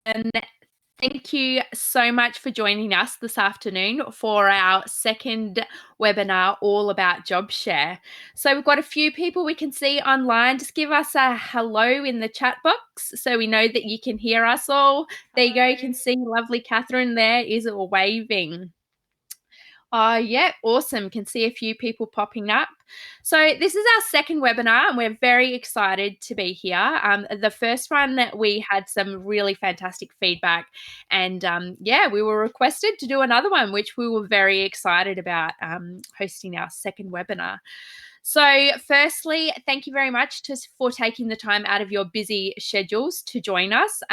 And thank you so much for joining us this afternoon for our second webinar all about job share. So we've got a few people we can see online. Just give us a hello in the chat box so we know that you can hear us all. There you go. You can see lovely Katherine there is waving. Yeah, awesome. Can see a few people popping up. So this is our second webinar, and we're very excited to be here. The first one, we had some really fantastic feedback, and yeah, we were requested to do another one, which we were very excited about hosting our second webinar. So, firstly, thank you very much for taking the time out of your busy schedules to join us.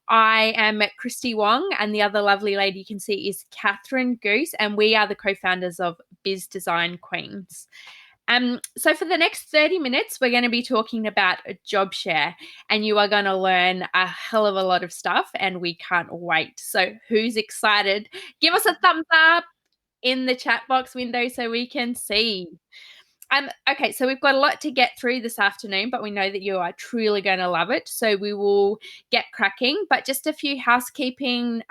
I am Kristy Wong, and the other lovely lady you can see is Katherine Goose, and we are the co-founders of Biz Design Queens. So for the next 30 minutes, we're going to be talking about a job share, and you are going to learn a hell of a lot of stuff, and we can't wait. So who's excited? Give us a thumbs up in the chat box window so we can see. Okay, so we've got a lot to get through this afternoon, but we know that you are truly going to love it. So we will get cracking. But just a few housekeeping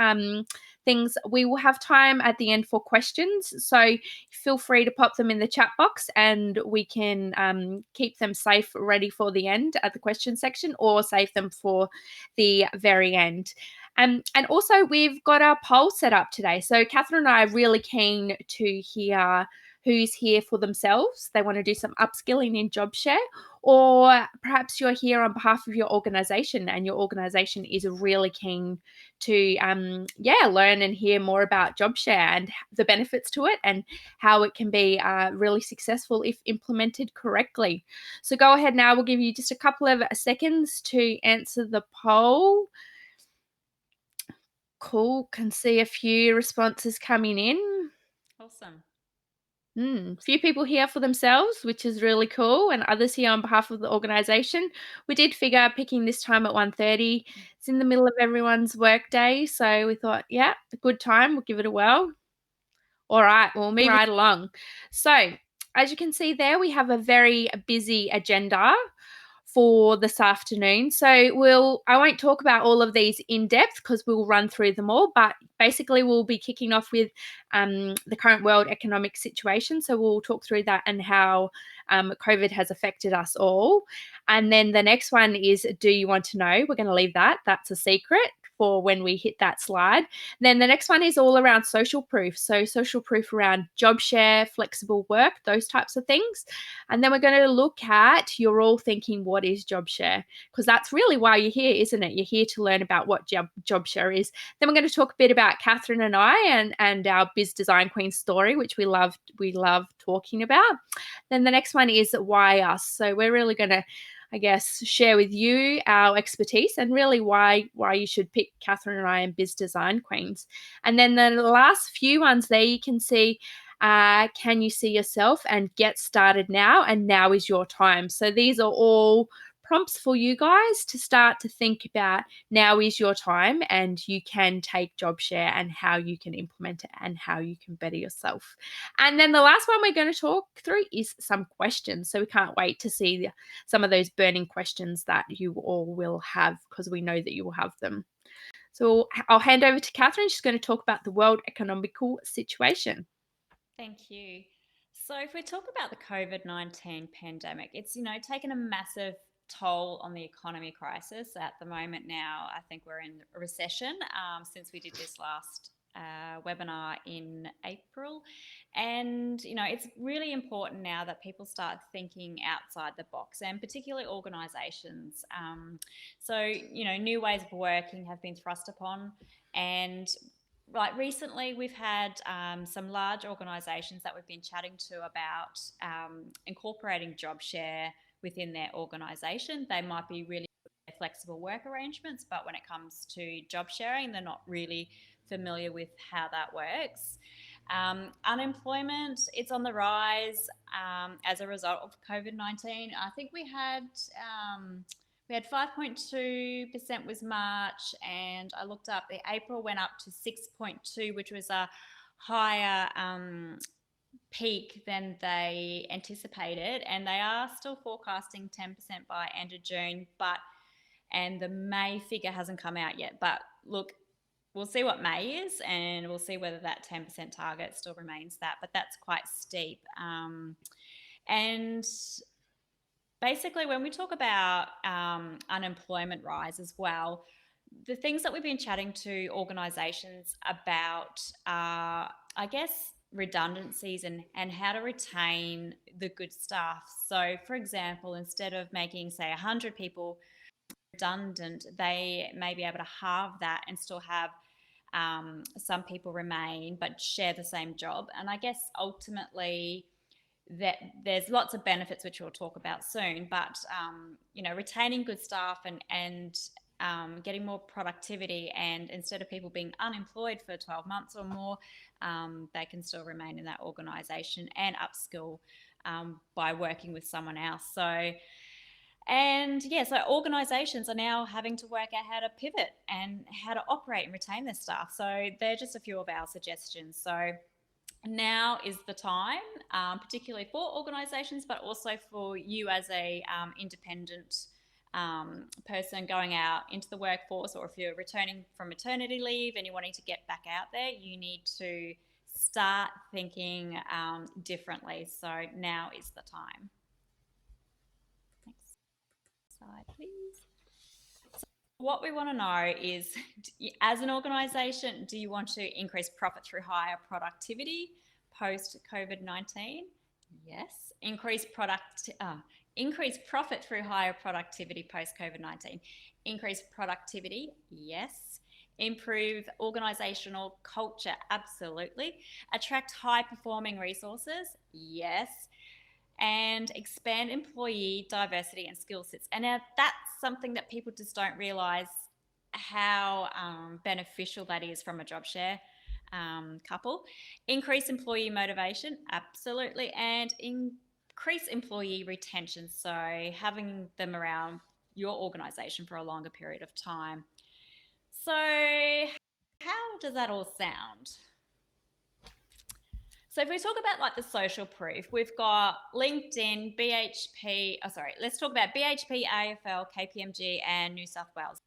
things. We will have time at the end for questions. So feel free to pop them in the chat box and we can keep them safe, ready for the end at the question section, or save them for the very end. And also, we've got our poll set up today. So Katherine and I are really keen to hear who's here for themselves. They want to do some upskilling in job share, or perhaps you're here on behalf of your organization and your organization is really keen to learn and hear more about job share and the benefits to it and how it can be really successful if implemented correctly. So go ahead now. We'll give you just a couple of seconds to answer the poll. Cool. Can see a few responses coming in. Awesome. Few people here for themselves, which is really cool, and others here on behalf of the organisation. We did figure picking this time at 1:30. It's in the middle of everyone's workday, so we thought, yeah, a good time. We'll give it a whirl. All right, we'll move right along. So, as you can see there, we have a very busy agenda for this afternoon. So I won't talk about all of these in depth because we'll run through them all, but basically we'll be kicking off with the current world economic situation. So we'll talk through that and how COVID has affected us all. And then the next one is, do you want to know? We're going to leave that. That's a secret for when we hit that slide. Then the next one is all around social proof. So social proof around job share, flexible work, those types of things. And then we're going to look at, you're all thinking, what is job share? Because that's really why you're here, isn't it? You're here to learn about what job share is. Then we're going to talk a bit about Katherine and I and our Biz Design Queen story, which we love talking about. Then the next one is why us. So we're really going to, I guess, share with you our expertise and really why you should pick Katherine and I and Biz Design Queens. And then the last few ones there you can see, can you see yourself and get started now, and now is your time. So these are all prompts for you guys to start to think about now is your time, and you can take job share and how you can implement it and how you can better yourself. And then the last one we're going to talk through is some questions. So we can't wait to see some of those burning questions that you all will have, because we know that you will have them. So I'll hand over to Katherine. She's going to talk about the world economical situation. Thank you. So, if we talk about the COVID-19 pandemic, it's taken a massive toll on the economy crisis at the moment. Now, I think we're in a recession since we did this last webinar in April, and it's really important now that people start thinking outside the box, and particularly organisations. New ways of working have been thrust upon, and like recently we've had some large organisations that we've been chatting to about incorporating job share within their organisation. They might be really flexible work arrangements, but when it comes to job sharing, they're not really familiar with how that works. Unemployment, it's on the rise as a result of COVID-19. I think we had 5.2% was March, and I looked up, the April went up to 6.2, which was a higher peak than they anticipated, and they are still forecasting 10% by end of June. and the May figure hasn't come out yet. But look, we'll see what May is, and we'll see whether that 10% target still remains that. But that's quite steep. And basically, when we talk about unemployment rise as well, the things that we've been chatting to organisations about are, I guess, redundancies and how to retain the good staff. So, for example, instead of making, say, 100 people redundant, they may be able to halve that and still have some people remain but share the same job. And I guess ultimately, that there's lots of benefits which we'll talk about soon, but retaining good staff and getting more productivity, and instead of people being unemployed for 12 months or more, they can still remain in that organisation and upskill by working with someone else. So organisations are now having to work out how to pivot and how to operate and retain their staff. So they're just a few of our suggestions. So now is the time, particularly for organisations, but also for you as a independent person going out into the workforce, or if you're returning from maternity leave and you're wanting to get back out there, you need to start thinking differently. So now is the time. Next slide, please. So what we want to know is, as an organisation, do you want to increase profit through higher productivity post-COVID-19? Yes. Increase profit through higher productivity post-COVID-19. Increase productivity? Yes. Improve organisational culture? Absolutely. Attract high-performing resources? Yes. And expand employee diversity and skill sets. And now that's something that people just don't realise how beneficial that is from a job share couple. Increase employee motivation, absolutely, and increase employee retention, so having them around your organisation for a longer period of time. So how does that all sound? So if we talk about like the social proof, we've got LinkedIn, let's talk about BHP, AFL, KPMG, and New South Wales.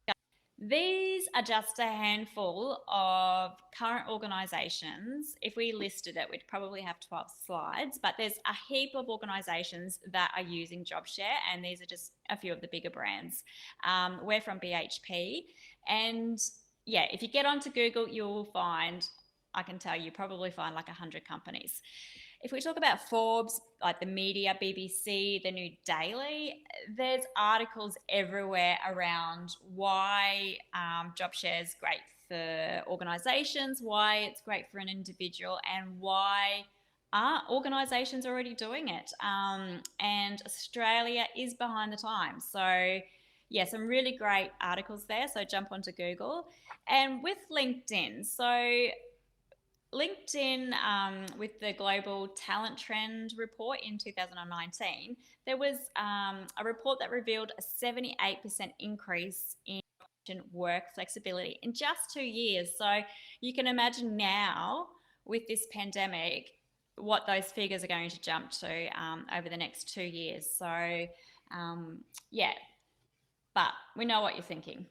These are just a handful of current organisations. If we listed it, we'd probably have 12 slides, but there's a heap of organisations that are using JobShare, and these are just a few of the bigger brands. We're from BHP, and yeah, if you get onto Google, you'll find, I can tell you, probably find like 100 companies. If we talk about Forbes, like the media, BBC, the New Daily, there's articles everywhere around why JobShare is great for organisations, why it's great for an individual, and why are organisations already doing it. And Australia is behind the times. So yeah, some really great articles there. So jump onto Google. And with LinkedIn, so LinkedIn, with the Global Talent Trend report in 2019, there was a report that revealed a 78% increase in work flexibility in just 2 years. So you can imagine now with this pandemic what those figures are going to jump to over the next 2 years. So yeah, but we know what you're thinking.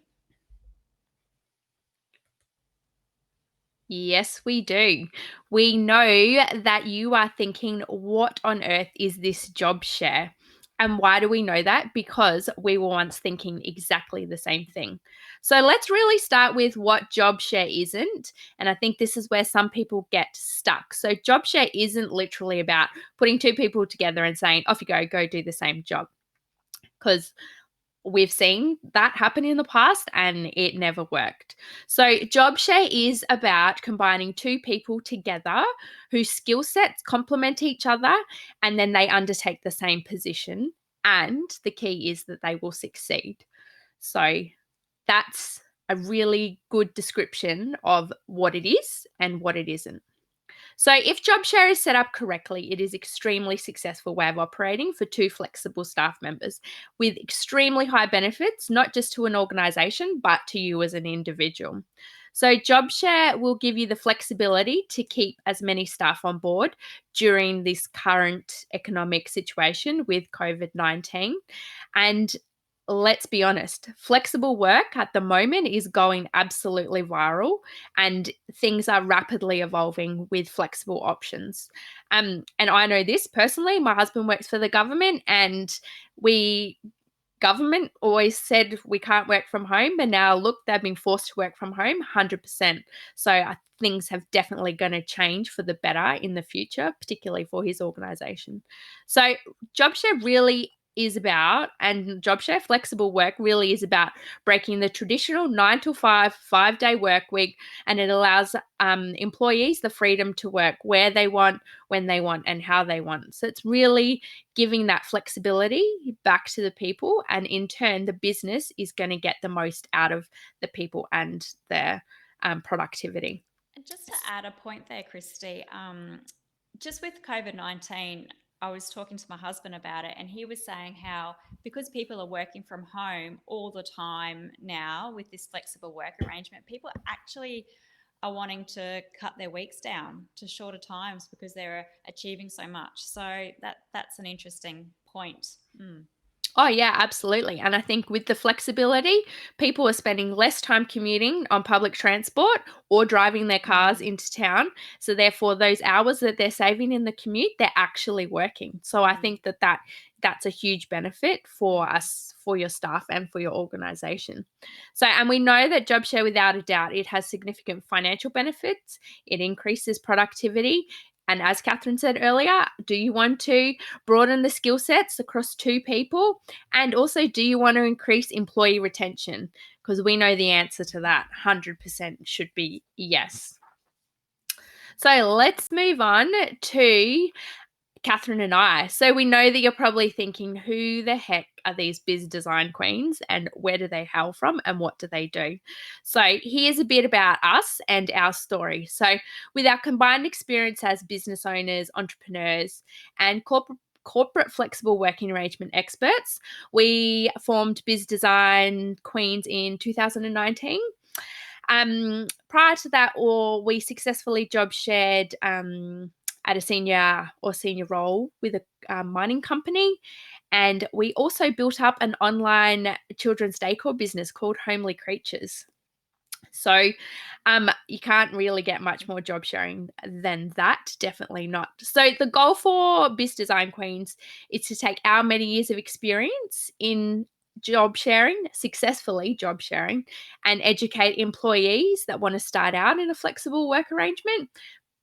Yes, we do. We know that you are thinking, what on earth is this job share? And why do we know that? Because we were once thinking exactly the same thing. So let's really start with what job share isn't. And I think this is where some people get stuck. So job share isn't literally about putting two people together and saying, off you go do the same job. Because we've seen that happen in the past and it never worked. So job share is about combining two people together whose skill sets complement each other, and then they undertake the same position. And the key is that they will succeed. So that's a really good description of what it is and what it isn't. So if JobShare is set up correctly, it is extremely successful way of operating for two flexible staff members with extremely high benefits, not just to an organisation, but to you as an individual. So JobShare will give you the flexibility to keep as many staff on board during this current economic situation with COVID-19. And let's be honest, flexible work at the moment is going absolutely viral, and things are rapidly evolving with flexible options. And I know this personally. My husband works for the government, and we government always said we can't work from home, but now look, they've been forced to work from home 100%. So things have definitely going to change for the better in the future, particularly for his organization. So JobShare really is about, and JobShare flexible work really is about breaking the traditional 9 to 5 5-day work week, and it allows employees the freedom to work where they want, when they want, and how they want. So it's really giving that flexibility back to the people, and in turn the business is going to get the most out of the people and their productivity. And just to add a point there, Kristy, just with COVID-19, I was talking to my husband about it, and he was saying how because people are working from home all the time now with this flexible work arrangement, people actually are wanting to cut their weeks down to shorter times because they're achieving so much. So that's an interesting point. Mm. Oh, yeah, absolutely. And I think with the flexibility, people are spending less time commuting on public transport or driving their cars Mm. into town. So, therefore, those hours that they're saving in the commute, they're actually working. So, I Mm. think that's a huge benefit for Mm. us, for your staff, and for your organization. So, and we know that JobShare, without a doubt, it has significant financial benefits. It increases productivity. And as Catherine said earlier, do you want to broaden the skill sets across two people? And also, do you want to increase employee retention? Because we know the answer to that 100% should be yes. So let's move on to Catherine and I. So we know that you're probably thinking, who the heck are these biz design queens, and where do they hail from, and what do they do? So here's a bit about us and our story. So with our combined experience as business owners, entrepreneurs, and corporate flexible working arrangement experts, we formed Biz Design Queens in 2019. Prior to that, or we successfully job shared at a senior role with a mining company. And we also built up an online children's decor business called Homely Creatures. So you can't really get much more job sharing than that. Definitely not. So the goal for Biz Design Queens is to take our many years of experience in successfully job sharing, and educate employees that want to start out in a flexible work arrangement,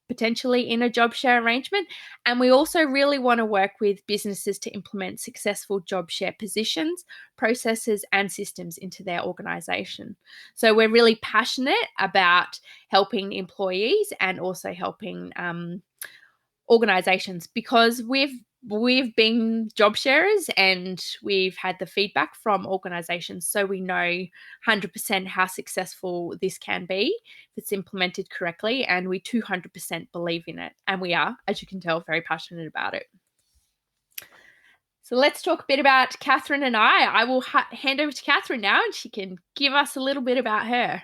potentially in a job share arrangement. And we also really want to work with businesses to implement successful job share positions, processes, and systems into their organization. So we're really passionate about helping employees and also helping organizations, because we've been job sharers and we've had the feedback from organizations, so we know 100% how successful this can be if it's implemented correctly, and we 200% believe in it, and we are, as you can tell, very passionate about it. So let's talk a bit about Catherine and I will hand over to Catherine now, and she can give us a little bit about her.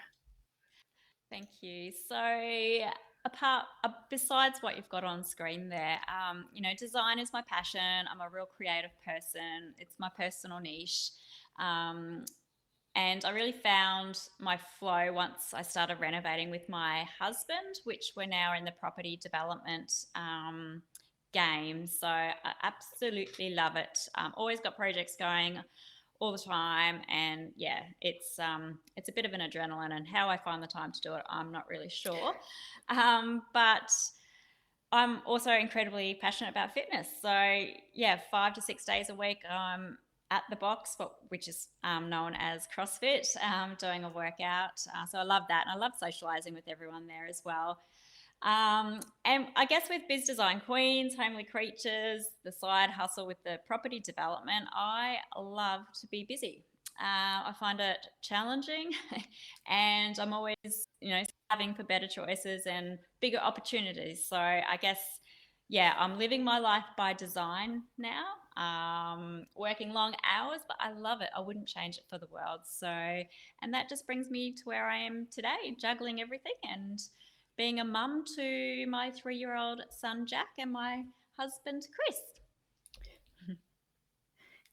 Thank you. So, besides what you've got on screen there, design is my passion. I'm a real creative person. It's my personal niche. Um, and I really found my flow once I started renovating with my husband, which we're now in the property development game. So I absolutely love it. Always got projects going all the time, and yeah, it's a bit of an adrenaline, and how I find the time to do it, I'm not really sure. But I'm also incredibly passionate about fitness. So yeah, 5 to 6 days a week I'm at the box, which is known as CrossFit, doing a workout. So I love that, and I love socializing with everyone there as well. And I guess with Biz Design Queens, Homely Creatures, the side hustle with the property development, I love to be busy. I find it challenging, and I'm always, striving for better choices and bigger opportunities. So I guess, yeah, I'm living my life by design now, working long hours, but I love it. I wouldn't change it for the world. So, and that just brings me to where I am today, juggling everything and being a mum to my 3-year-old son, Jack, and my husband, Chris.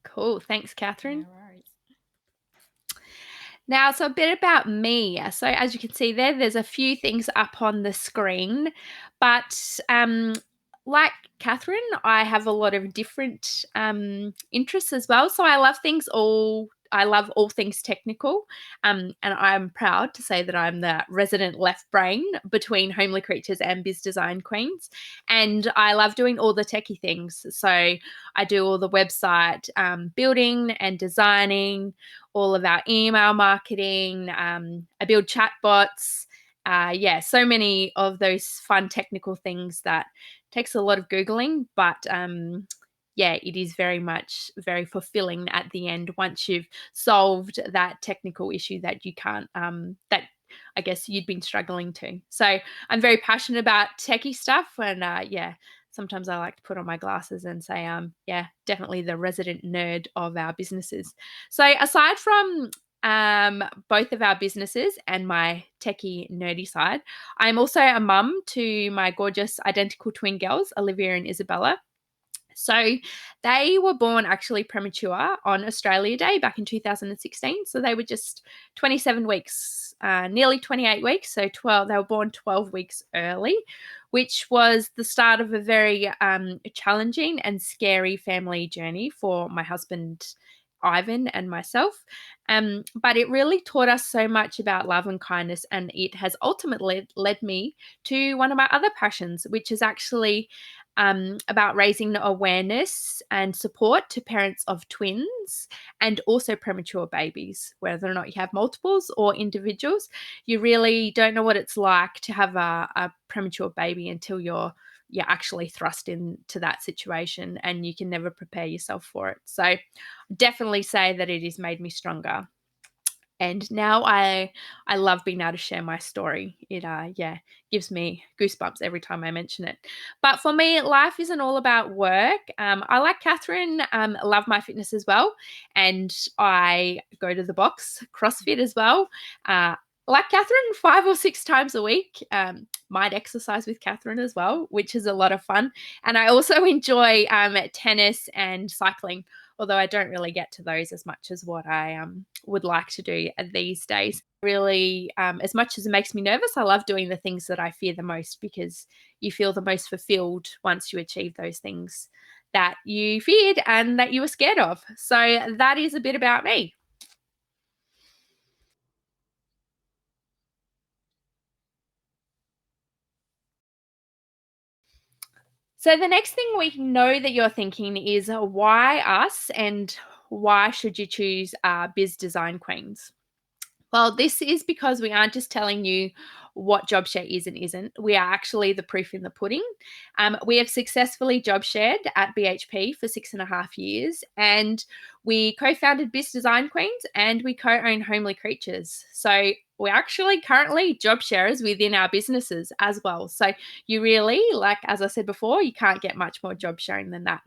Cool. Thanks, No Catherine. worries. Now, so a bit about me. So as you can see there's a few things up on the screen, but like Catherine, I have a lot of different interests as well. So I love all things technical, and I'm proud to say that I'm the resident left brain between Homely Creatures and Biz Design Queens. And I love doing all the techie things. So I do all the website building and designing, all of our email marketing. I build chatbots. Yeah, so many of those fun technical things that takes a lot of Googling, but yeah, it is very much very fulfilling at the end once you've solved that technical issue that you can't, that I guess you'd been struggling to. So I'm very passionate about techie stuff, and yeah, sometimes I like to put on my glasses and say, yeah, definitely the resident nerd of our businesses. So aside from both of our businesses and my techie nerdy side, I'm also a mum to my gorgeous identical twin girls, Olivia and Isabella. So they were born actually premature on Australia Day back in 2016. So they were just 27 weeks, nearly 28 weeks. So 12, they were born 12 weeks early, which was the start of a very challenging and scary family journey for my husband, Ivan, and myself. But it really taught us so much about love and kindness. And it has ultimately led me to one of my other passions, which is actually about raising awareness and support to parents of twins and also premature babies, whether or not you have multiples or individuals. You really don't know what it's like to have a premature baby until you're actually thrust into that situation, and you can never prepare yourself for it. So definitely say that it has made me stronger. And now I love being able to share my story. It yeah, gives me goosebumps every time I mention it. But for me, life isn't all about work. I like Catherine, love my fitness as well, and I go to the box CrossFit as well. Like Catherine, 5 or 6 times a week. Might exercise with Catherine as well, which is a lot of fun. And I also enjoy tennis and cycling, although I don't really get to those as much as what I would like to do these days. Really, as much as it makes me nervous, I love doing the things that I fear the most, because you feel the most fulfilled once you achieve those things that you feared and that you were scared of. So that is a bit about me. So the next thing we know that you're thinking is why us, and why should you choose Biz Design Queens? Well, this is because we aren't just telling you what job share is and isn't. We are actually the proof in the pudding. We have successfully job shared at BHP for 6.5 years, and we co-founded Biz Design Queens, and we co-own Homely Creatures. So we're actually currently job sharers within our businesses as well. So you really, like as I said before, you can't get much more job sharing than that.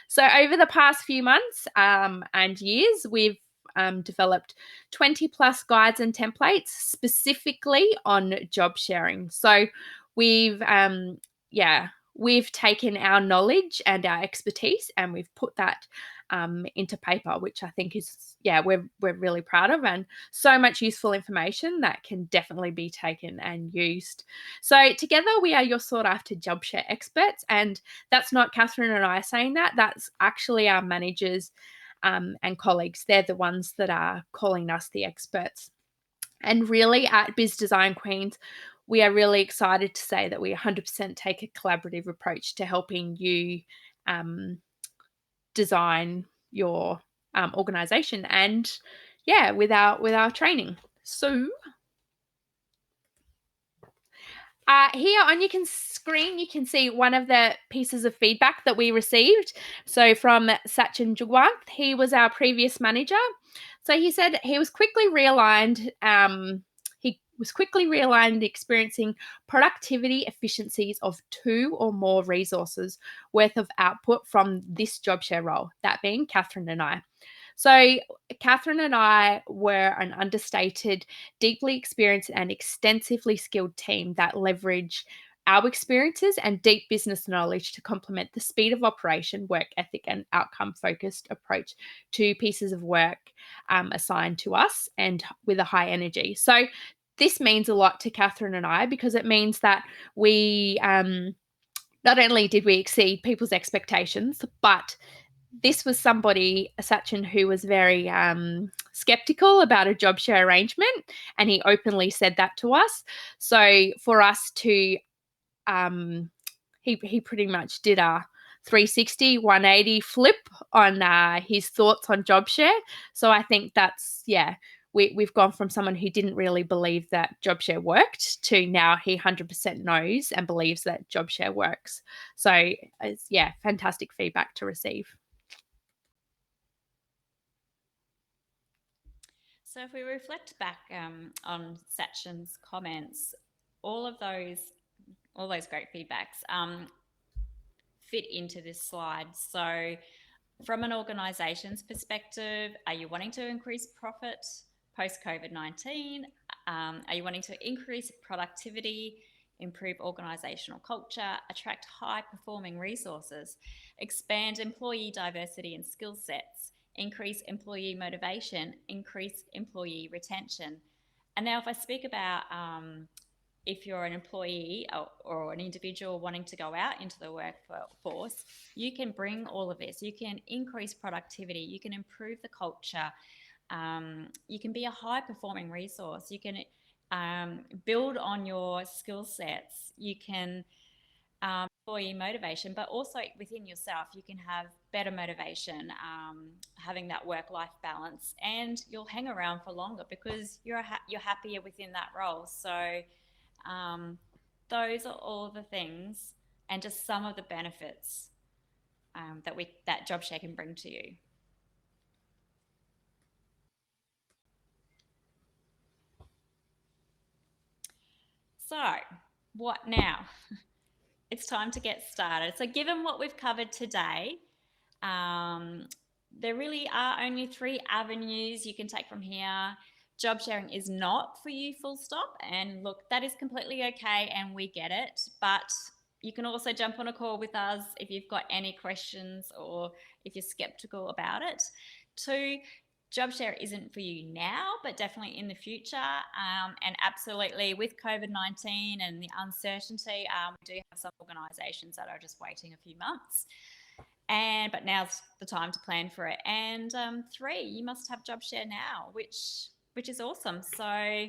So over the past few months and years, we've developed 20 plus guides and templates specifically on job sharing. So we've, yeah, we've taken our knowledge and our expertise and we've put that into paper, which I think is, yeah, we're really proud of, and so much useful information that can definitely be taken and used. So together we are your sought after job share experts, and that's not Catherine and I saying that. That's actually our managers and colleagues. They're the ones that are calling us the experts. And really, at Biz Design Queens, we are really excited to say that we 100% take a collaborative approach to helping you design your organization, and yeah, with our training. So here on your screen, you can see one of the pieces of feedback that we received. So from Sachin Jugwant, he was our previous manager. So he said he was quickly realigned. He was quickly realigned, experiencing productivity efficiencies of 2 or more resources worth of output from this job share role, that being Catherine and I. So, Catherine and I were an understated, deeply experienced, and extensively skilled team that leverage our experiences and deep business knowledge to complement the speed of operation, work ethic, and outcome focused approach to pieces of work assigned to us and with a high energy. So, this means a lot to Katherine and I because it means that we not only did we exceed people's expectations, but this was somebody, Sachin, who was very skeptical about a job share arrangement, and he openly said that to us. So for us to, he pretty much did a 360, 180 flip on his thoughts on job share. So I think that's, yeah, we've gone from someone who didn't really believe that job share worked to now he 100% knows and believes that job share works. So it's, yeah, fantastic feedback to receive. So if we reflect back on Sachin's comments, all of those all those great feedbacks fit into this slide. So from an organisation's perspective, are you wanting to increase profit post COVID-19? Are you wanting to increase productivity, improve organisational culture, attract high performing resources, expand employee diversity and skill sets, increase employee motivation, increase employee retention? And now, if I speak about if you're an employee or an individual wanting to go out into the workforce, you can bring all of this. You can increase productivity, you can improve the culture, you can be a high performing resource, you can build on your skill sets, you can employee motivation, but also within yourself, you can have better motivation, having that work-life balance, and you'll hang around for longer because you're happier within that role. So those are all the things and just some of the benefits that job share can bring to you. So what now? It's time to get started. So given what we've covered today, there really are only 3 avenues you can take from here. Job sharing is not for you, full stop. And look, that is completely okay and we get it. But you can also jump on a call with us if you've got any questions or if you're skeptical about it. 2, job share isn't for you now, but definitely in the future. And absolutely with COVID-19 and the uncertainty, we do have some organisations that are just waiting a few months. But now's the time to plan for it. And 3, you must have job share now, which is awesome. So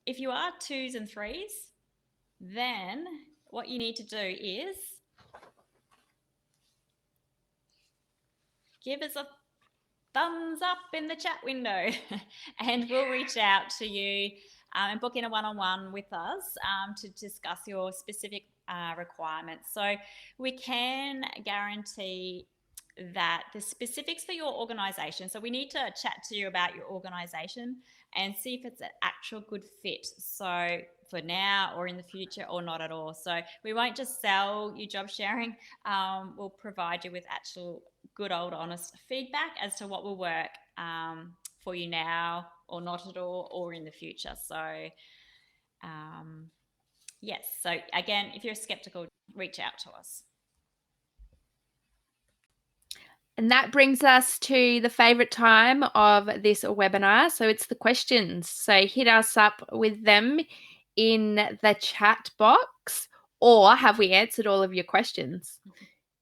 if you are 2s and 3s, then what you need to do is give us a thumbs up in the chat window and we'll reach out to you and book in a one-on-one with us to discuss your specific requirements. So we can guarantee that the specifics for your organisation, so we need to chat to you about your organisation and see if it's an actual good fit, so for now or in the future or not at all. So we won't just sell you job sharing, we'll provide you with actual good old honest feedback as to what will work for you now or not at all or in the future. So yes, so again, if you're skeptical, reach out to us. And that brings us to the favorite time of this webinar. So it's the questions. So hit us up with them in the chat box, or have we answered all of your questions?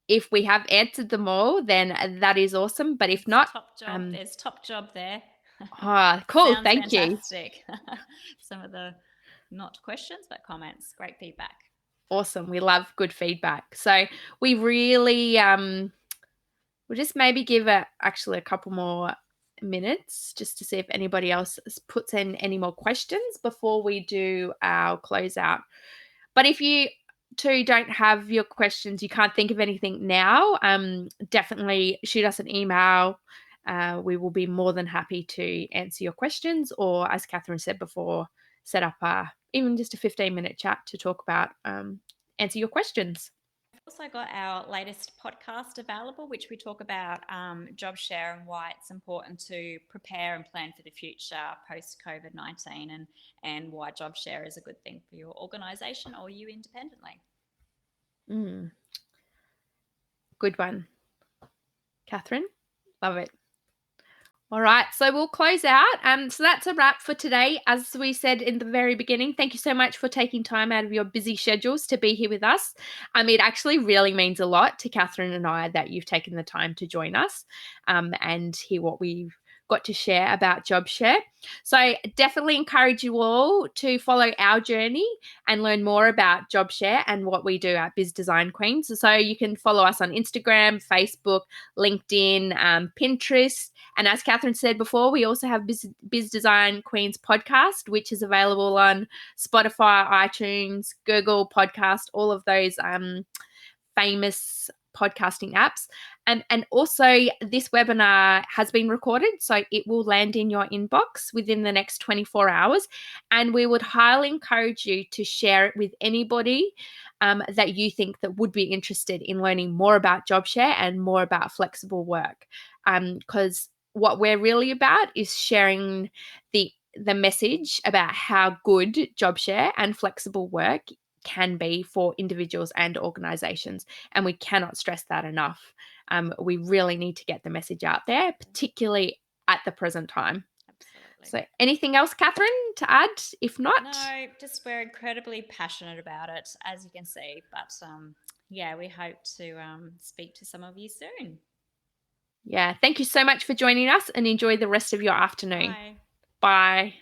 If we have answered them all, then that is awesome. But if not, top job. There's top job there. Cool. Sounds Thank fantastic. Some of the not questions, but comments. Great feedback. Awesome. We love good feedback. So we really we'll just maybe give actually a couple more minutes just to see if anybody else puts in any more questions before we do our closeout. But if you too don't have your questions, you can't think of anything now, definitely shoot us an email. We will be more than happy to answer your questions, or as Katherine said before, set up even just a 15-minute chat to talk about answer your questions. Also got our latest podcast available, which we talk about job share and why it's important to prepare and plan for the future post COVID-19, and why job share is a good thing for your organisation or you independently. Mm, good one, Catherine. Love it. All right, so we'll close out. So that's a wrap for today. As we said in the very beginning, thank you so much for taking time out of your busy schedules to be here with us. It actually really means a lot to Catherine and I that you've taken the time to join us and hear what we've got to share about job share. So definitely encourage you all to follow our journey and learn more about job share and what we do at Biz Design Queens. So you can follow us on Instagram, Facebook, LinkedIn, Pinterest. And as Catherine said before, we also have Biz Design Queens podcast, which is available on Spotify, iTunes, Google Podcast, all of those famous podcasting apps. And also, this webinar has been recorded, so it will land in your inbox within the next 24 hours. And we would highly encourage you to share it with anybody that you think that would be interested in learning more about job share and more about flexible work. Because what we're really about is sharing the message about how good job share and flexible work can be for individuals and organizations. And we cannot stress that enough. We really need to get the message out there, particularly at the present time. Absolutely. So, anything else, Catherine, to add? If not, No, just we're incredibly passionate about it, as you can see. But yeah, we hope to speak to some of you soon. yeah, thank you so much for joining us and enjoy the rest of your afternoon. Bye. Bye.